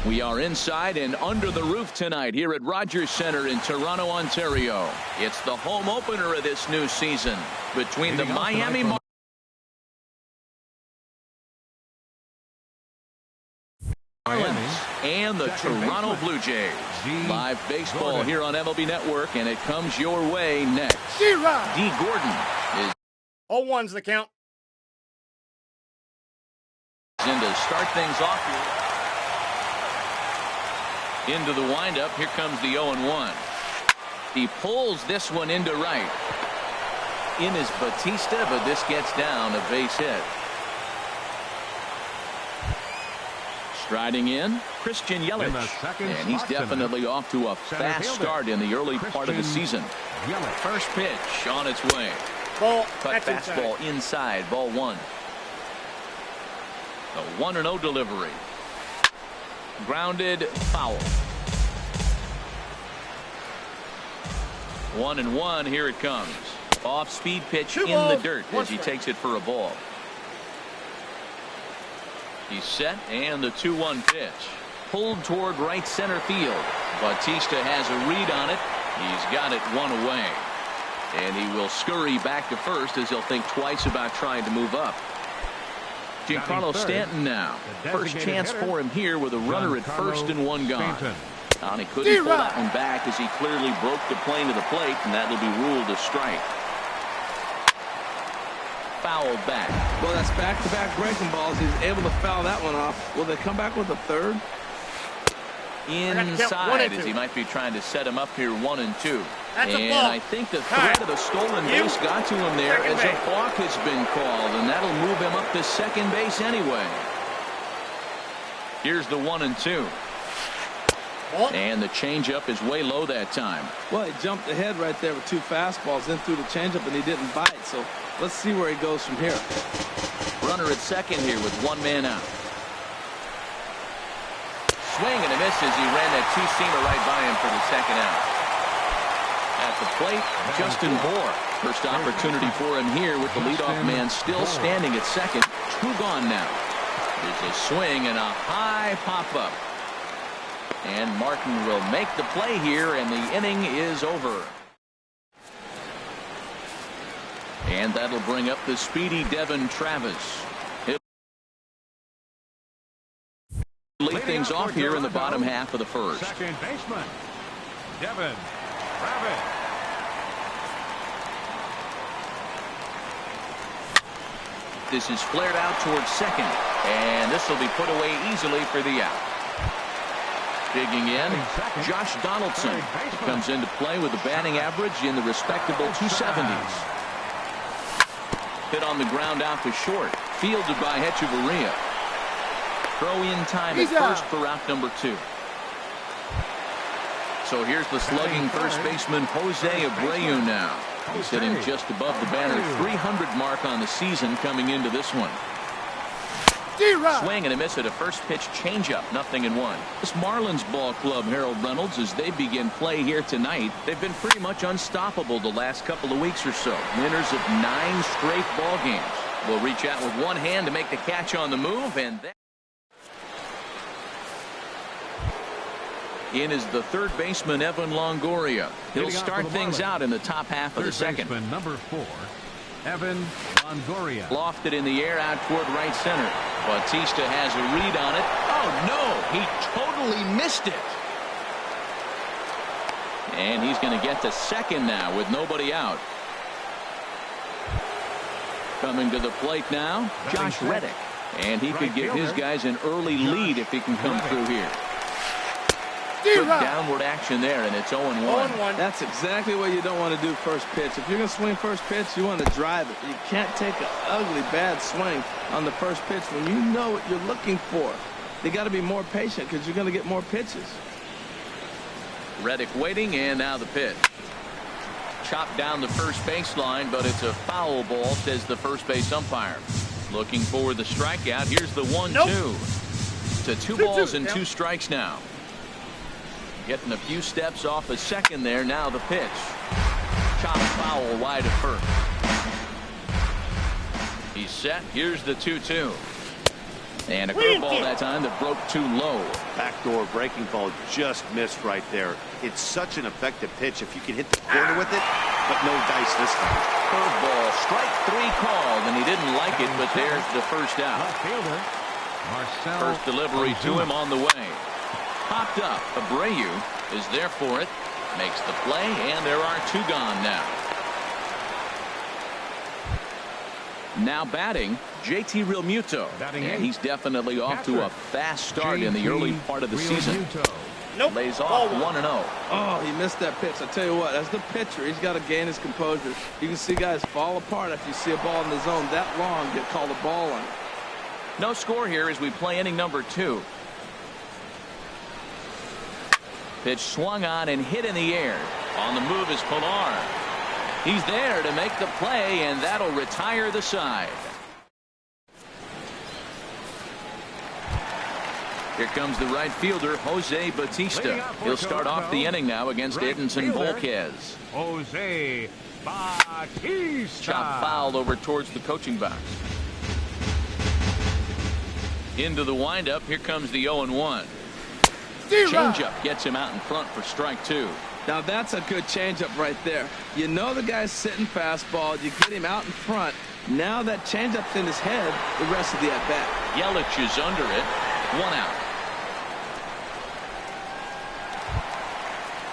We are inside and under the roof tonight here at Rogers Centre in Toronto, Ontario. It's the home opener of this new season between the Miami Marlins and the Toronto Blue Jays. Live baseball here on MLB Network, and it comes your way next. D. Gordon is 0-1's the count. In to start things off here. Into the windup. Here comes the 0-1. He pulls this one into right. In is Batista, but this gets down a base hit. Striding in, Christian Yelich. And he's definitely off to a fast start in the early part of the season. First pitch on its way. Cut fastball inside, ball one. A 1-0 delivery. Grounded foul. 1-1. Here it comes. Off speed pitch in the dirt as he takes it for a ball. He's set, and the 2-1 pitch. Pulled toward right center field. Batista has a read on it. He's got it one away. And he will scurry back to first as he'll think twice about trying to move up. Giancarlo Stanton now. First chance for him here with a runner at first and one gone. And he couldn't pull that one back as he clearly broke the plane to the plate, and that'll be ruled a strike. Foul back. Well, that's back-to-back breaking balls. He's able to foul that one off. Will they come back with a third? Inside as he might be trying to set him up here 1-2. And I think the threat of the stolen base got to him there as a balk has been called, and that'll move him up to second base anyway. Here's the 1-2. And the changeup is way low that time. Well, he jumped ahead right there with two fastballs, then threw the changeup, and he didn't bite. So let's see where he goes from here. Runner at second here with one man out. Swing and a miss as he ran that two-seamer right by him for the second out. At the plate, Justin Bour. First opportunity for him here with the leadoff man still standing at second. Two gone now. There's a swing and a high pop-up. And Martin will make the play here, and the inning is over. And that'll bring up the speedy Devin Travis. He'll lead things off here in the bottom half of the first. Second baseman, Devin Travis. This is flared out towards second, and this will be put away easily for the out. Digging in, Josh Donaldson comes into play with a batting average in the respectable 270s. Hit on the ground out to short, fielded by Hechavarria. Throw in time at first for out number 2. So here's the slugging first baseman Jose Abreu now. He's hitting just above the banner 300 mark on the season coming into this one. Swing and a miss at a first pitch changeup, 0-1. This Marlins ball club, Harold Reynolds, as they begin play here tonight, they've been pretty much unstoppable the last couple of weeks or so. Winners of 9 straight ball games. Will reach out with one hand to make the catch on the move, and then in is the third baseman Evan Longoria. He'll start things out in the top half of the second. Number 4, Evan Longoria. Lofted in the air out toward right center. Batista has a read on it. Oh no, he totally missed it. And he's going to get to second now with nobody out. Coming to the plate now, Josh Reddick. And he could give his guys an early lead if he can come through here. Good downward action there, and it's 0-1. That's exactly what you don't want to do first pitch. If you're going to swing first pitch, you want to drive it. You can't take an ugly, bad swing on the first pitch when you know what you're looking for. You got to be more patient because you're going to get more pitches. Reddick waiting, and now the pitch. Chopped down the first baseline, but it's a foul ball, says the first base umpire. Looking for the strikeout. Here's the 1-2. To 2 balls and 2 strikes now. Getting a few steps off a second there. Now the pitch. Chop foul wide of first. He's set. Here's the 2-2. And a curveball that time that broke too low. Backdoor breaking ball just missed right there. It's such an effective pitch if you can hit the corner with it, but no dice this time. Curveball, strike 3 called, and he didn't like it, but there's the first out. Left fielder, Marcel First delivery to him on the way. Popped up. Abreu is there for it. Makes the play, and there are 2 gone now. Now batting, JT Realmuto. And he's definitely off to a fast start in the early part of the season. Nope. Lays off 1-0. Oh, he missed that pitch. I tell you what, as the pitcher, he's got to gain his composure. You can see guys fall apart after you see a ball in the zone that long get called a ball on it. No score here as we play inning number 2. Pitch swung on and hit in the air. On the move is Pilar. He's there to make the play, and that'll retire the side. Here comes the right fielder, Jose Bautista. He'll start off the inning now against Edinson Volquez. Jose Bautista. Chop fouled over towards the coaching box. Into the windup. Here comes the 0-1. Changeup gets him out in front for strike 2. Now that's a good changeup right there. You know the guy's sitting fastball. You get him out in front. Now that changeup's in his head the rest of the at-bat. Yelich is under it. 1 out.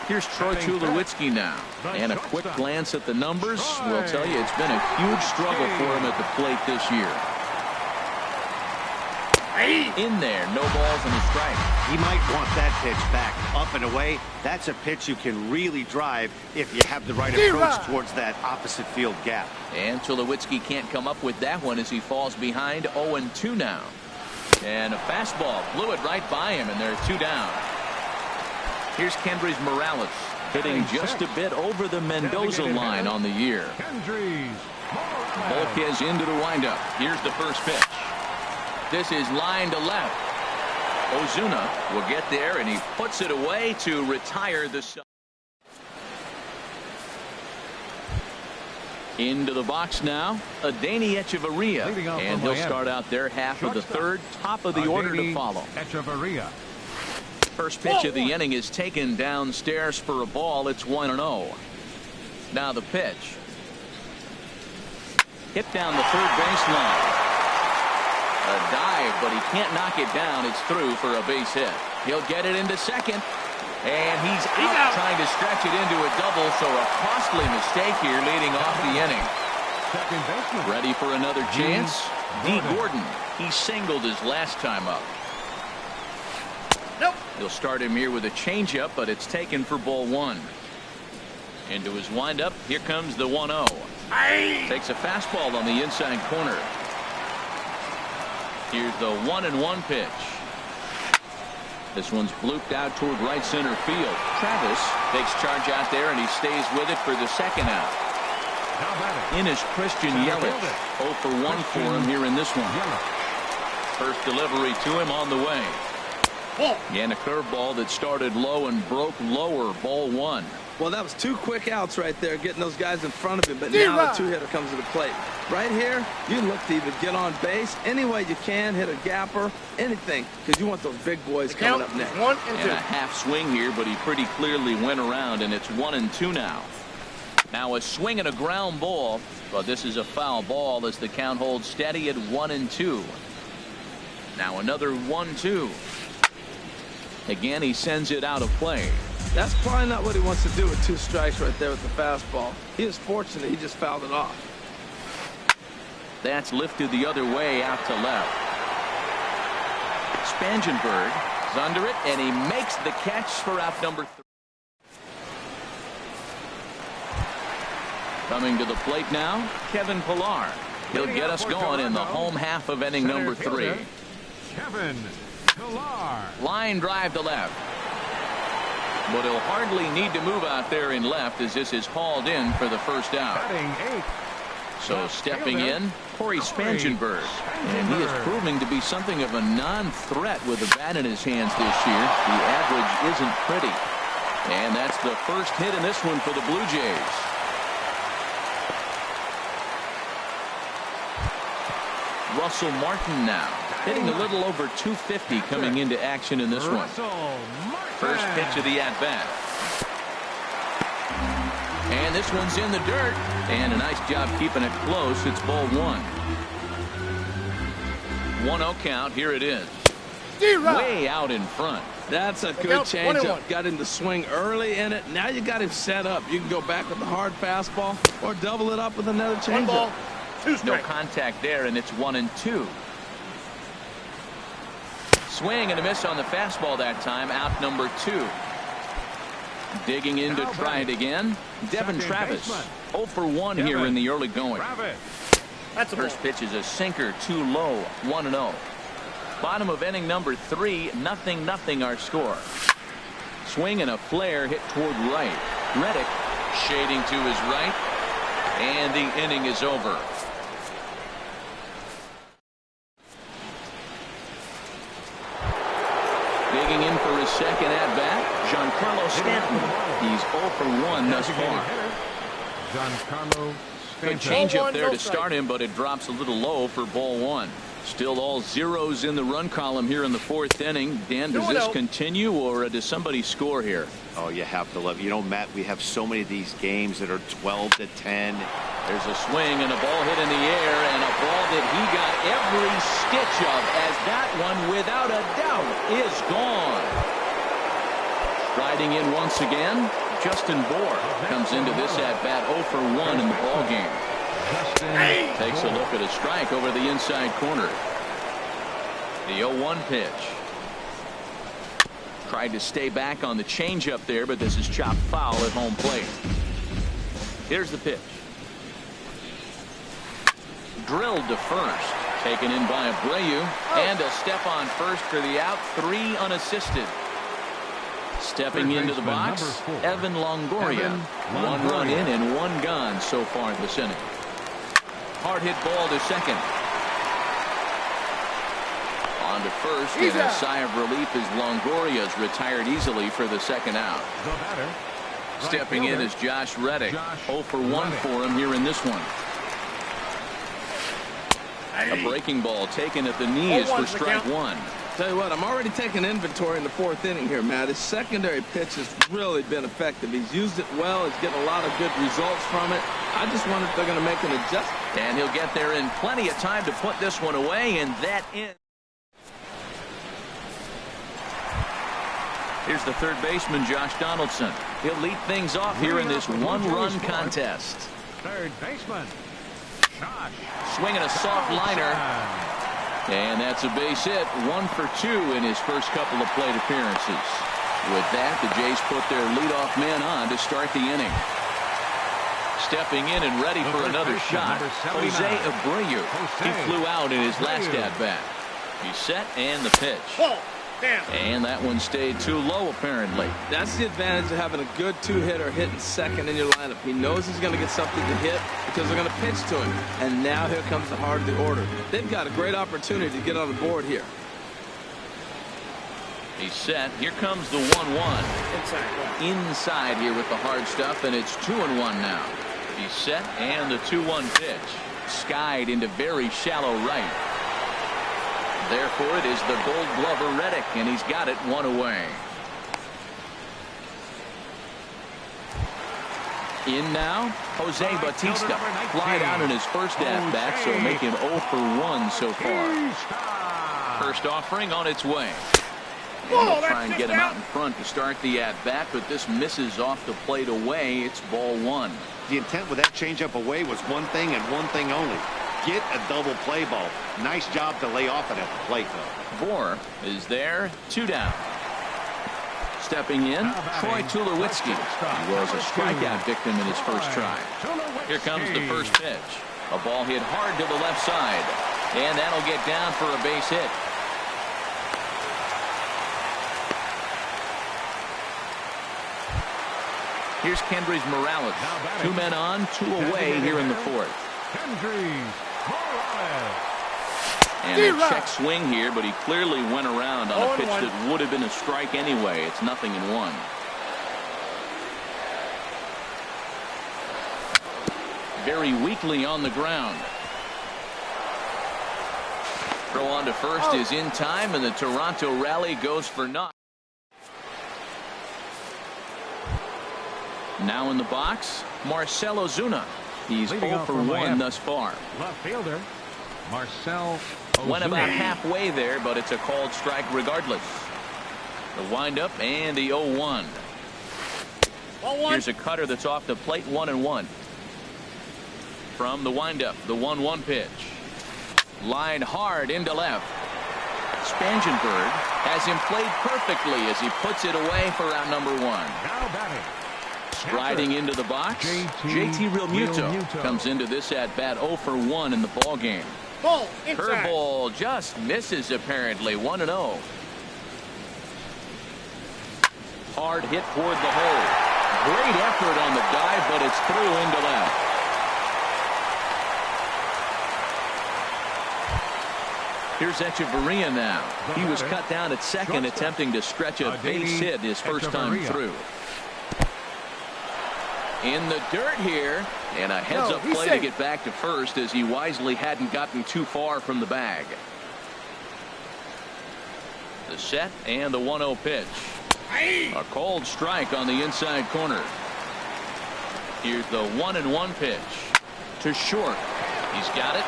Here's Troy Tulowitzki now. And a quick glance at the numbers will tell you it's been a huge struggle for him at the plate this year. In there, no balls and a strike. He might want that pitch back, up and away. That's a pitch you can really drive if you have the right approach towards that opposite field gap. And Tulowitzki can't come up with that one as he falls behind. 0-2 now. And a fastball blew it right by him, and there are 2 down. Here's Kendrys Morales hitting just a bit over the Mendoza line on the year. Volquez into the windup. Here's the first pitch. This is line to left. Ozuna will get there, and he puts it away to retire the side. Into the box now, Adeiny Echeverria, and he'll start out there half of the 3rd, top of the order to follow. Echeverria. First pitch of the inning is taken downstairs for a ball. It's 1-0. Now the pitch. Hit down the 3rd baseline. A dive, but he can't knock it down. It's through for a base hit. He'll get it into second. And he's out trying to stretch it into a double, so a costly mistake here leading off the inning. Ready for another chance? D. Gordon. He singled his last time up. Nope. He'll start him here with a changeup, but it's taken for ball 1. Into his windup. Here comes the 1-0. Takes a fastball on the inside corner. Here's the 1-1 pitch. This one's blooped out toward right center field. Travis takes charge out there, and he stays with it for the 2nd out. In is Christian Yelich. 0 for 1 for him here in this one. First delivery to him on the way. And a curveball that started low and broke lower. Ball 1. Well, that was 2 quick outs right there, getting those guys in front of him. But now the 2-hitter comes to the plate. Right here, you look to either get on base any way you can, hit a gapper, anything, because you want those big boys coming up next. 1 and 2. And a half swing here, but he pretty clearly went around, and it's 1-2 now. Now a swing and a ground ball, but this is a foul ball as the count holds steady at 1-2. Now another 1-2. Again, he sends it out of play. That's probably not what he wants to do with 2 strikes right there with the fastball. He is fortunate he just fouled it off. That's lifted the other way out to left. Spangenberg is under it, and he makes the catch for out number 3. Coming to the plate now, Kevin Pilar. He'll get us going in the home half of inning number 3. Kevin Pilar. Line drive to left. But he'll hardly need to move out there in left as this is hauled in for the first out. Batting 8. So stepping in, Corey Spangenberg. And he is proving to be something of a non-threat with the bat in his hands this year. The average isn't pretty. And that's the first hit in this one for the Blue Jays. Russell Martin now, hitting a little over 250 coming into action in this one. First pitch of the at-bat. And this one's in the dirt. And a nice job keeping it close. It's ball one. 1-0 count. Here it is. Way out in front. That's a good changeup. Got him to swing early in it. Now you got him set up. You can go back with the hard fastball or double it up with another changeup. No contact there, and it's 1-2. Swing and a miss on the fastball that time. Out number 2. Digging in to try it again. Devin Travis. 0 for 1 here in the early going. First pitch is a sinker, too low. 1-0. Bottom of inning number 3. 0-0 our score. Swing and a flare hit toward right. Reddick shading to his right. And the inning is over. Digging in for his second at-bat, Giancarlo Stanton. He's 0 for 1 thus far. Giancarlo Good changeup there to start him, but it drops a little low for ball 1. Still all zeros in the run column here in the 4th inning. Dan, does this continue, or does somebody score here? Oh, you have to love it. You know, Matt, we have so many of these games that are 12-10. There's a swing and a ball hit in the air, and a ball that he got every stitch of, as that one, without a doubt, is gone. Striding in once again, Justin Bour comes into this at-bat 0 for 1 in the ballgame. Takes a look at a strike over the inside corner. The 0-1 pitch. Tried to stay back on the changeup there, but this is chopped foul at home plate. Here's the pitch. Drilled to first. Taken in by Abreu. And a step on first for the out. 3 unassisted. Stepping into the box, Evan Longoria. 1 run in and 1 gone so far this inning. Hard hit ball to second. On to first, and a sigh of relief as Longoria's retired easily for the second out. Stepping in is Josh Reddick. 0 for 1 for him here in this one. A breaking ball taken at the knees for strike 1. Tell you what, I'm already taking inventory in the 4th inning here, Matt. His secondary pitch has really been effective. He's used it well. He's getting a lot of good results from it. I just wonder if they're going to make an adjustment. And he'll get there in plenty of time to put this one away, and that ends. Here's the third baseman, Josh Donaldson. He'll lead things off here in this 1-run contest. Third baseman, Josh. Swinging a soft liner. And that's a base hit. 1 for 2 in his first couple of plate appearances. With that, the Jays put their leadoff man on to start the inning. Stepping in and ready for another shot, Jose Abreu. He flew out in his last at-bat. He's set, and the pitch. And that one stayed too low, apparently. That's the advantage of having a good 2-hitter hitting second in your lineup. He knows he's going to get something to hit because they're going to pitch to him. And now here comes the heart of the order. They've got a great opportunity to get on the board here. He's set. Here comes the 1-1. Inside here with the hard stuff, and it's 2-1 now. He's set, and the 2-1 pitch. Skied into very shallow right. Therefore, it is the Gold Glover Reddick, and he's got it 1 away. In now, Jose Bautista. Flied out in his first at-bat, so make him 0 for 1 so far. First offering on its way. We'll try and get him out in front to start the at-bat, but this misses off the plate away. It's ball 1. The intent with that changeup away was one thing and one thing only. Get a double play ball. Nice job to lay off it at the plate, though. Bour is there. 2 down. Stepping in, Troy Tulowitzki. He was a strikeout victim in his first try. Here comes the first pitch. A ball hit hard to the left side. And that'll get down for a base hit. Here's Kendrys Morales. 2 men on, 2 away here in the 4th. And a check swing here, but he clearly went around on a pitch that would have been a strike anyway. It's 0-1. Very weakly on the ground. Throw on to first is in time, and the Toronto rally goes for naught. Now in the box, Marcell Ozuna. He's 0 for 1 thus far. Left fielder, Marcell Ozuna. Went about halfway there, but it's a called strike regardless. The windup and the 0-1. Here's a cutter that's off the plate, 1-1. From the windup, the 1-1 pitch. Line hard into left. Spangenberg has him played perfectly as he puts it away for out number 1. Now batting. Striding into the box, JT Realmuto comes into this at bat 0 for 1 in the ball game. Curveball just misses apparently. 1-0. Hard hit toward the hole. Great effort on the dive, but it's through into left. Here's Echeverria now. He was cut down at second, attempting to stretch a base hit his first time through. In the dirt here, and a heads-up play to get back to first as he wisely hadn't gotten too far from the bag. The set and the 1-0 pitch. A called strike on the inside corner. Here's the 1-1 pitch to short. He's got it.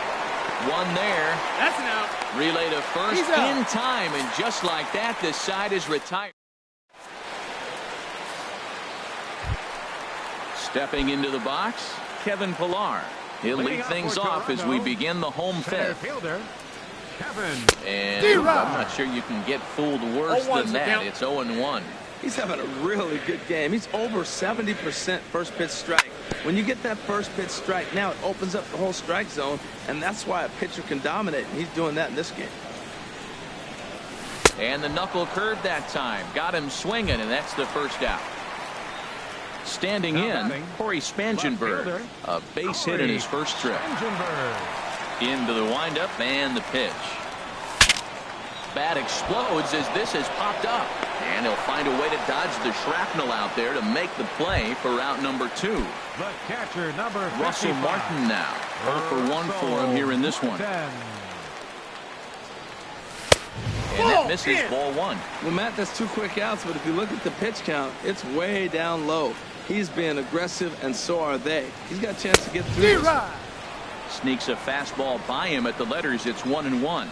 One there. That's an out. Relay to first in time, and just like that, this side is retired. Stepping into the box, Kevin Pillar. He'll lead things off as we begin the home fifth. And I'm not sure you can get fooled worse than that. It's 0-1. He's having a really good game. He's over 70% first pitch strike. When you get that first pitch strike, now it opens up the whole strike zone, and that's why a pitcher can dominate, and he's doing that in this game. And the knuckle curve that time. Got him swinging, and that's the first out. Standing in, Corey Spangenberg. A base hit in his first trip. Into the windup and the pitch. Bat explodes as this has popped up. And he'll find a way to dodge the shrapnel out there to make the play for out number 2. The catcher, number 55. Russell Martin now. 0 for 1 for him here in this one. And that misses ball 1. Well, Matt, that's 2 quick outs, but if you look at the pitch count, it's way down low. He's being aggressive, and so are they. He's got a chance to get through this. Sneaks a fastball by him at the letters. It's 1-1.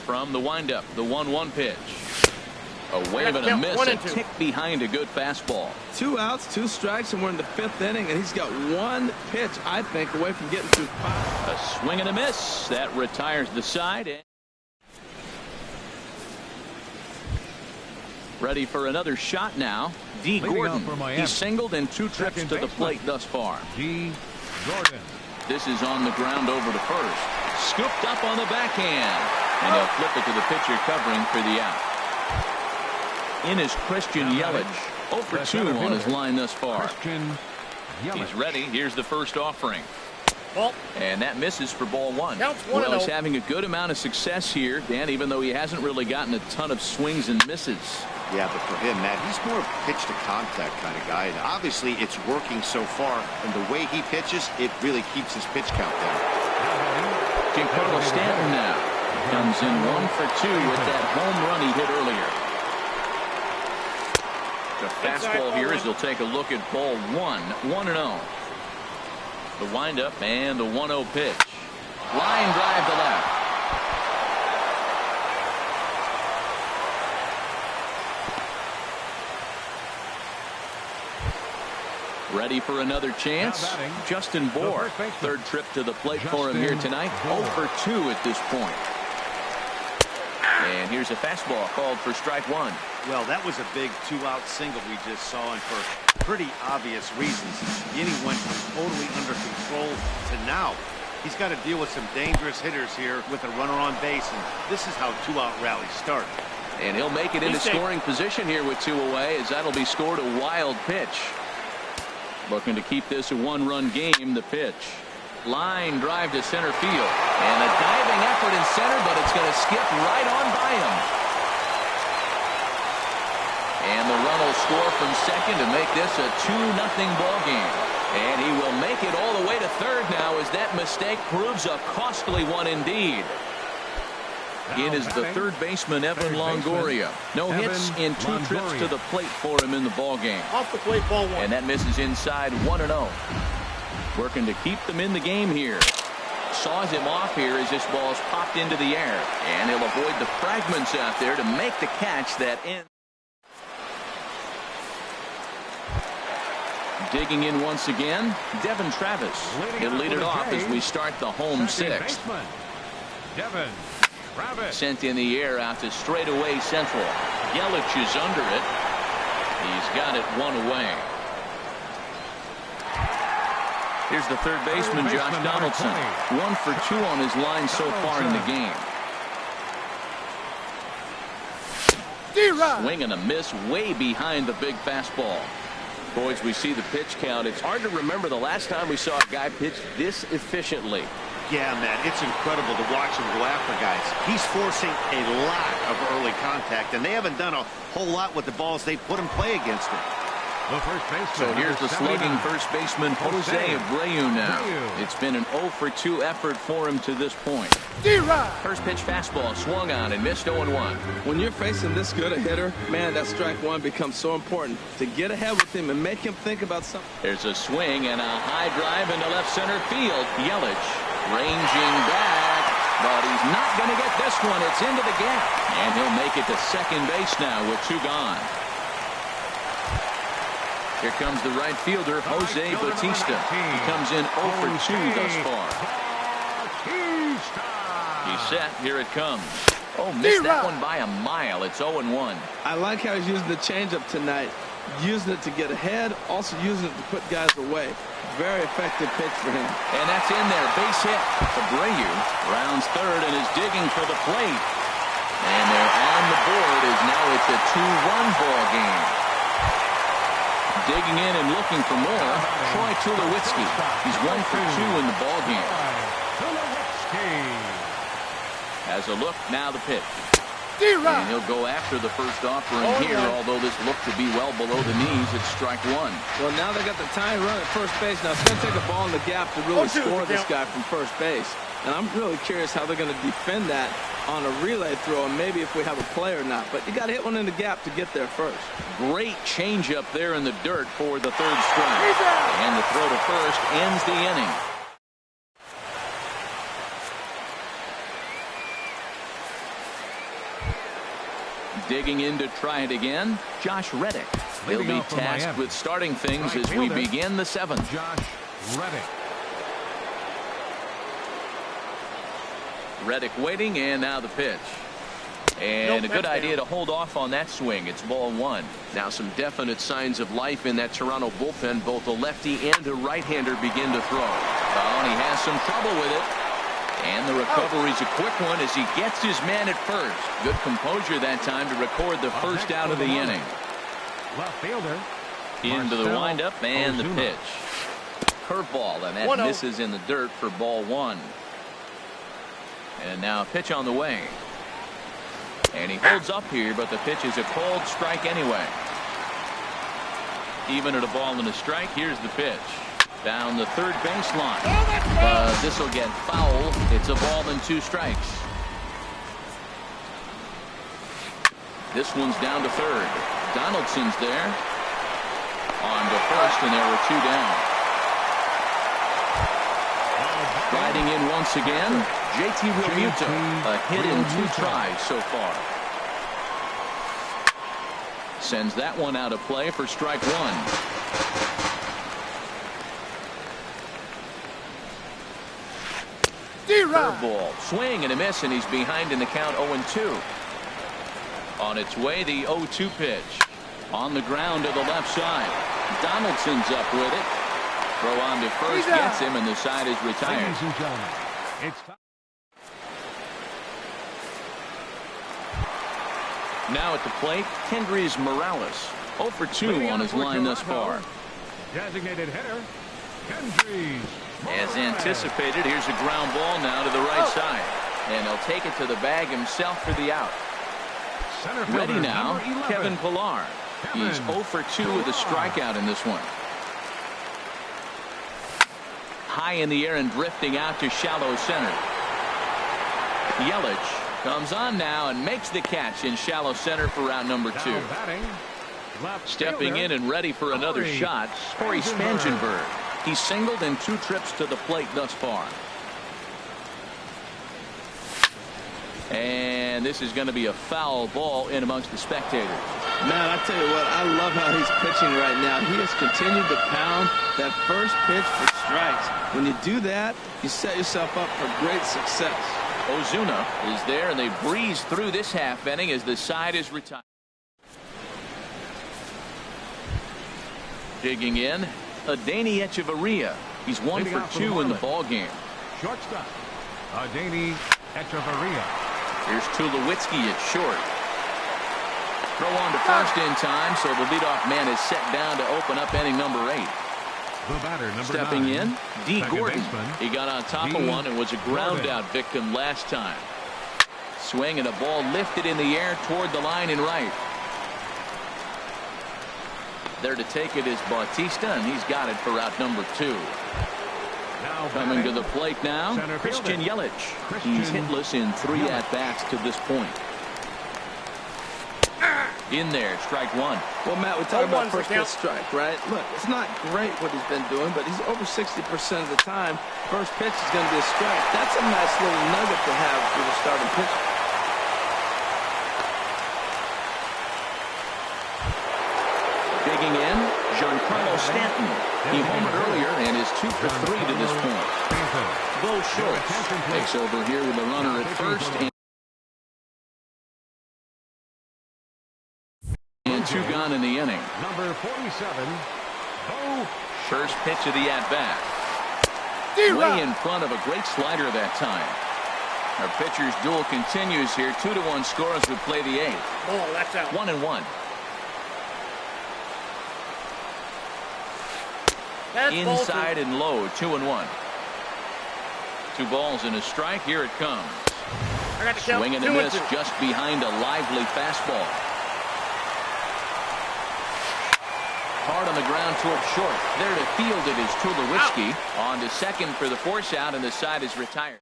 From the windup, the 1-1 pitch. A wave and a miss, a tick behind a good fastball. 2 outs, 2 strikes, and we're in the 5th inning, and he's got 1 pitch, I think, away from getting through 5. A swing and a miss. That retires the side. Ready for another shot now. D. Gordon. He's singled in 2 trips to the plate thus far. D. Gordon. This is on the ground over to first. Scooped up on the backhand. And he'll flip it to the pitcher covering for the out. In is Christian Yelich. 0 for 2 on his line thus far. He's ready. Here's the first offering. And that misses for ball 1. Well, he's having a good amount of success here, Dan, even though he hasn't really gotten a ton of swings and misses. Yeah, but for him, Matt, he's more of a pitch to contact kind of guy. And obviously, it's working so far. And the way he pitches, it really keeps his pitch count down. Giancarlo Stanton now comes in 1 for 2 with that home run he hit earlier. The fastball here as he'll take a look at ball 1. 1-0. The windup and the 1-0 pitch. Line drive to left. Ready for another chance. Justin Bour. 3rd trip to the plate for him here tonight. 0 for 2 at this point. And here's a fastball called for strike 1. Well, that was a big 2-out single we just saw, and for pretty obvious reasons. The inning went from totally under control to now. He's got to deal with some dangerous hitters here with a runner on base, and this is how 2-out rallies start. And he'll make it into scoring position here with 2 away, as that'll be scored a wild pitch. Looking to keep this a 1-run game. The pitch. Line drive to center field. And a diving effort in center, but it's going to skip right on by him. And the run will score from second to make this a 2-0 ball game. And he will make it all the way to third now as that mistake proves a costly one indeed. In is the third baseman, Evan Longoria. No hits in 2 trips to the plate for him in the ball game. Off the plate, ball 1. And that misses inside 1-0. Working to keep them in the game here. Saws him off here as this ball's popped into the air. And he'll avoid the fragments out there to make the catch that ends. Digging in once again, Devin Travis. He'll lead it off as we start the home 6th. Devin Travis. Sent in the air out to straightaway central. Yelich is under it. He's got it 1 away. Here's the third baseman, Josh Donaldson. 1 for 2 on his line so far in the game. Swing and a miss way behind the big fastball. Boys, we see the pitch count. It's hard to remember the last time we saw a guy pitch this efficiently. Yeah, man, it's incredible to watch him go after guys. He's forcing a lot of early contact, and they haven't done a whole lot with the balls they put in play against him. So here's the slugging first baseman, Jose Abreu now. It's been an 0 for 2 effort for him to this point. First pitch fastball swung on and missed 0-1. When you're facing this good a hitter, man, that strike one becomes so important to get ahead with him and make him think about something. There's a swing and a high drive into left center field. Yelich ranging back, but he's not going to get this one. It's into the gap, and he'll make it to second base now with 2 gone. Here comes the right fielder, Jose Bautista. He comes in 0 for 2 thus far. He's set. Here it comes. Oh, missed that one by a mile. It's 0-1. I like how he's using the changeup tonight. Using it to get ahead, also using it to put guys away. Very effective pitch for him. And that's in there. Base hit. Abreu rounds third and is digging for the plate. And they're on the board as now it's a 2-1 ball game. Digging in and looking for more, Troy Tulowitzki. He's 1 for 2 in the ball game. Has a look, now the pitch. And he'll go after the first offering here, although this looked to be well below the knees. It's strike 1. Well, now they got the tying run at first base. Now it's going to take a ball in the gap to really score this guy from first base. And I'm really curious how they're going to defend that on a relay throw, and maybe if we have a play or not. But you got to hit one in the gap to get there first. Great changeup there in the dirt for the third strike. And the throw to first ends the inning. Digging in to try it again, Josh Reddick. He'll be tasked with starting things as we begin the 7th. Josh Reddick. Reddick waiting, and now the pitch. And a good idea to hold off on that swing. It's ball 1. Now some definite signs of life in that Toronto bullpen. Both a lefty and a right-hander begin to throw. Oh, and he has some trouble with it. And the recovery's a quick one as he gets his man at first. Good composure that time to record the first out of the inning. Left fielder. Into the windup and the pitch. Curveball, and that misses in the dirt for ball 1. And now a pitch on the way. And he holds up here, but the pitch is a cold strike anyway. Even at a ball and a strike, here's the pitch. Down the third baseline. This will get foul. It's a ball and 2 strikes. This one's down to third. Donaldson's there. On to first, and there were 2 down. Riding in once again, JT Realmuto. A hit in 2 tries so far. Sends that one out of play for strike 1. Curveball, swing and a miss, and he's behind in the count 0-2. On its way, the 0-2 pitch. On the ground to the left side. Donaldson's up with it. Throw on to first gets him, and the side is retired. Ladies and gentlemen, it's time. Now at the plate, Kendrys Morales. 0 for 2 on his line thus far. Designated hitter, Kendrys. As anticipated, here's a ground ball now to the right side. And he'll take it to the bag himself for the out. Ready now, Kevin Pillar. He's 0 for 2 with a strikeout in this one. High in the air and drifting out to shallow center. Yelich Comes on now and makes the catch in shallow center for out number 2. Now batting, left Stepping fielder, in and ready for another Corey shot, Corey Spangenberg. He's singled in 2 trips to the plate thus far. And this is going to be a foul ball in amongst the spectators. Man, I tell you what, I love how he's pitching right now. He has continued to pound that first pitch for strikes. When you do that, you set yourself up for great success. Ozuna is there, and they breeze through this half inning as the side is retired. Digging in, Adeiny Echeverria. He's 1 Leading for off for 2 the in the Marlins. ball game. Shortstop, Adeiny Echeverria. Here's Tulowitzki at short. Throw on to first in time, so the leadoff man is set down to open up inning number 8. The batter, number Stepping 9. in, D. Second Gordon. baseman, He got on top D. of one and was a ground Gordon. out victim last time. Swing and a ball lifted in the air toward the line and right. There to take it is Bautista, and he's got it for out number 2. Now Coming to batting, the plate now, center Christian fielder. Yelich. Christian He's hitless in 3 Yelich. at-bats to this point. In there, strike 1. Well, Matt, we talk about first pitch strike, right? Look, it's not great what he's been doing, but he's over 60% of the time. First pitch is going to be a strike. That's a nice little nugget to have for the starting pitcher. Digging in, Giancarlo Stanton. He homered earlier and is 2 for 3 to this point. Stanton. Bo Schultz takes over here with a runner at first and 2 gone in the inning. Number 47, Bo. First pitch of the at-bat. Way in front of a great slider that time. Our pitcher's duel continues here. 2-1 score as we play the 8th. Ball, that's out. 1-1. That's Inside and low. 2-1. 2 balls and a strike. Here it comes. I got the count. Swing and a 2-2. miss just behind a lively fastball. Hard on the ground toward short. There to field it is Tulowitzki. On to second for the force out, and the side is retired.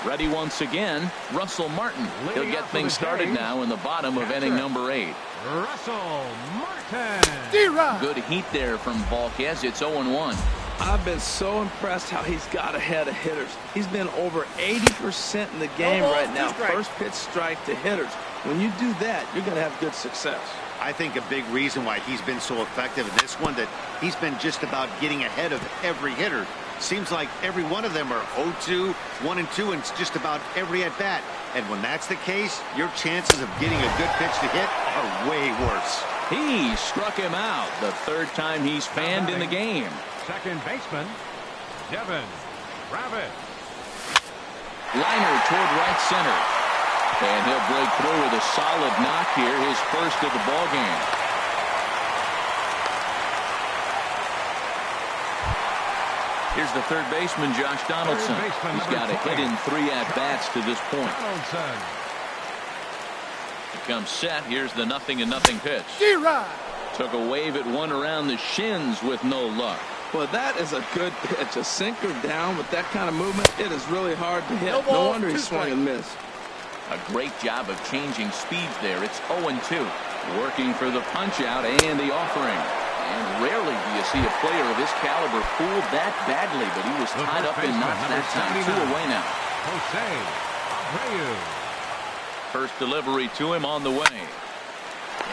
Ready once again, Russell Martin. He'll Leading get off for things the started Jays. now in the bottom of inning number 8. Russell Martin. Good heat there from Volquez. It's 0-1. I've been so impressed how he's got ahead of hitters. He's been over 80% in the game balls, right 2 now. strikes. First pitch strike to hitters. When you do that, you're going to have good success. I think a big reason why he's been so effective in this one that he's been just about getting ahead of every hitter. Seems like every one of them are 0-2, 1-2, and it's just about every at-bat. And when that's the case, your chances of getting a good pitch to hit are way worse. He struck him out the 3rd time he's fanned in the game. Second baseman, Devin Rabbit. Liner toward right center. And he'll break through with a solid knock here, his first of the ball game. Here's the 3rd baseman, Josh Donaldson. Third baseman, He's got a number hit in 3 at-bats to this point. Donaldson. He comes set. Here's the 0-0 pitch. Took a wave at one around the shins with no luck. Well, that is a good pitch. A sinker down with that kind of movement, it is really hard to hit. No No balls, wonder he 2 swung and missed. A great job of changing speeds there. It's 0-2. Working for the punch out and the offering. And rarely do you see a player of his caliber fooled that badly, but he was The tied first up in baseman, knots number that time. 79. 2 away now. Jose Abreu. First delivery to him on the way.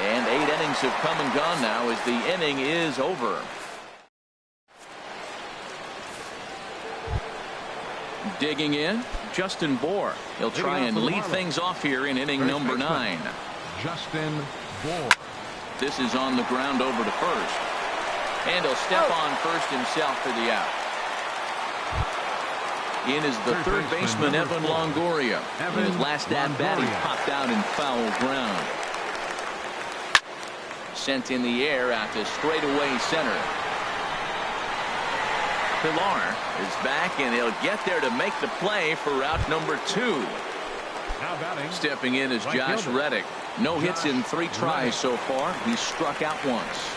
And 8 innings have come and gone now as the inning is over. Digging in, Justin Bohr. He'll try Leading off and for the lead Marlins. things off here in inning First number baseman. 9. Justin Bohr. This is on the ground over to first. And he'll step on first himself for the out. In is the third baseman, number Evan 4. Longoria. In his Evan last at-bat, he Longoria. popped out in foul ground. Sent in the air out to straightaway center. Pilar is back, and he'll get there to make the play for route number 2. Now batting. Stepping in is Right Josh fielder. Reddick. No hits in 3 tries Reddick. so far. He's struck out once.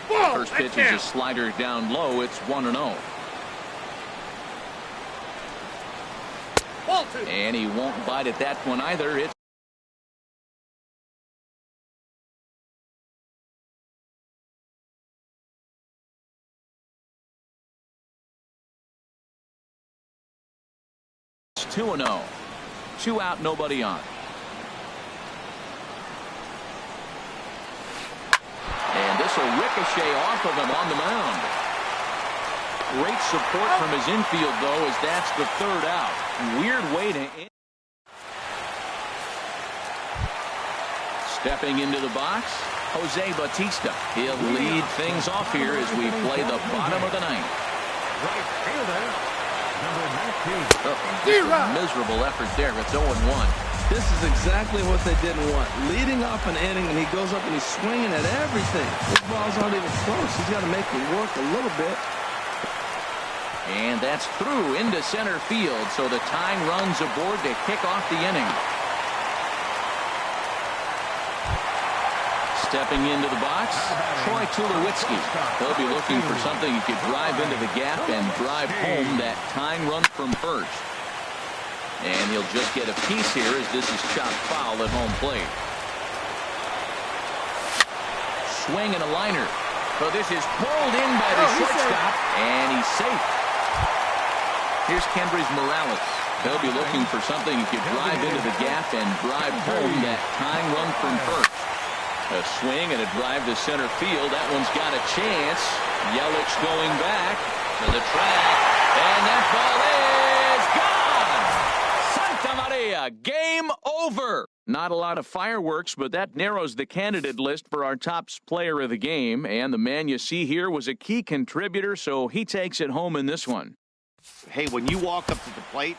Ball, First pitch that's is a down. slider down low. It's 1-0. And he won't bite at that one either. It's It's 2-0. 2 out, nobody on. And this will ricochet off of him on the mound. Great support from his infield, though, as that's the 3rd out. Weird way to end. Stepping into the box, Jose Bautista. He'll lead things off here as we play the bottom of the 9th. Right fielder, number 19. Just a miserable effort there. It's 0-1. This is exactly what they didn't want. Leading off an inning, and he goes up and he's swinging at everything. His balls aren't even close. He's got to make it work a little bit. And that's through into center field, so the tying run's aboard to kick off the inning. Stepping into the box, Troy Tulowitzki. He'll be looking for something he could drive into the gap and drive home that tying run from first. And he'll just get a piece here as this is chopped foul at home plate. Swing and a liner. So this is pulled in by the shortstop, and he's safe. Here's Kendrys Morales. He'll be looking for something he could drive into the gap and drive home that tying run from first. A swing and a drive to center field. That one's got a chance. Yelich going back to the track. And that ball is gone. Santa Maria. Game over. Not a lot of fireworks, but that narrows the candidate list for our top player of the game. And the man you see here was a key contributor, so he takes it home in this one. Hey, when you walk up to the plate,